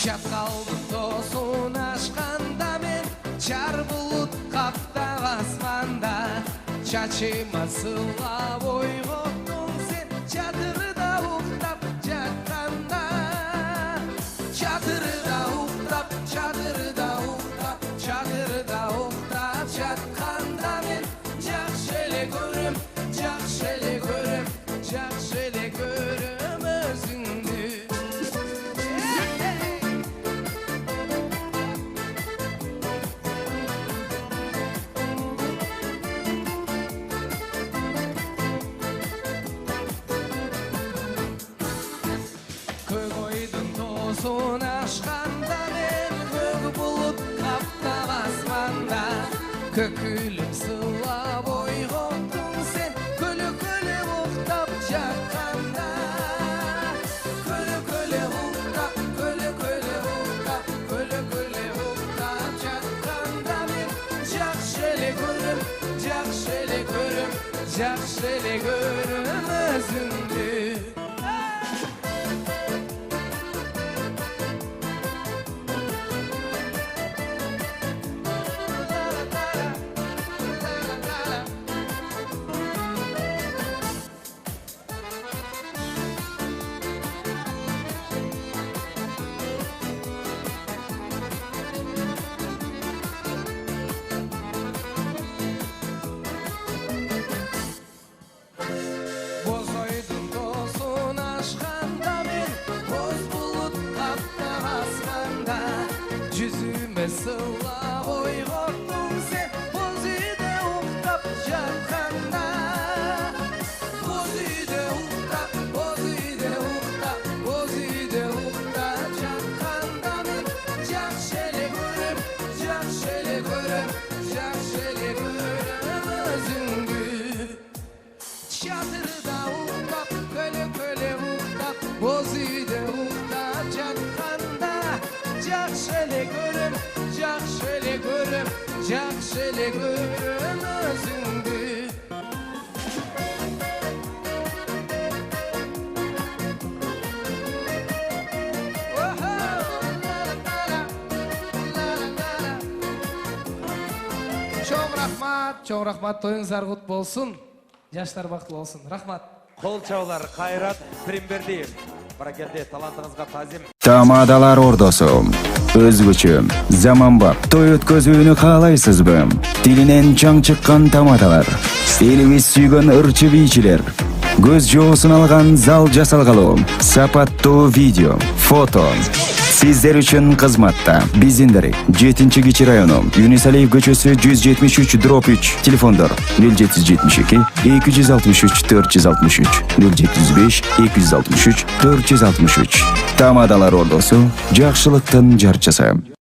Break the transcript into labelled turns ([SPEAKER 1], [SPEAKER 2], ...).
[SPEAKER 1] Çataldı tosun aşkanda men çar bulut kapta asmanda çaçıma sılap oygottun sen çadırda uktap çatkanda çadırda uktap çatkanda men jakşele görüm özündü. Көйгөйдүн тоосун ашканда мен көк булут каптап асманда көкүлүп сылап ойготтун сен көлө уктап жатканда көлө уктап жатканда мен жакшы эле көрүм өзүңдү. Bozoydun tosun aşkanda men boz bulut kaptan asmanda yüzüme sılap oygottun sen boz uyde uktap jatkanda boz uyde uktap jatkanda men jakşı ele görüm özüngü. Çadırda uktap, köle uktap, boz uyde uktap jatkanda jakşı ele görüm özüngdü. Чоң рахмат, тоюңуздар кут болсун. Жаштар бактылуу болсун. Рахмат.
[SPEAKER 2] Кол чабуулар Кайрат Пиримбердиев. Баракелде, талантыңызга тазим.
[SPEAKER 3] Тамадалар ордосу. Өзгөчө, заманбап той өткөзүүнү каалайсызбы? Тилинен чаң чыккан тамадалар. Элибиз сүйгөн ырчы бийчилер. Көз жоосун алган зал жасалгалуу. Сапаттуу видео, фото. Сиздер үчүн кызматта. Биздин 7-Кичи району, Юнисалиев көчөсү 173/3. Телефондор 0772 263 463 075 263 463. Тамадалар ордосу, жакшылыктын жарчысы.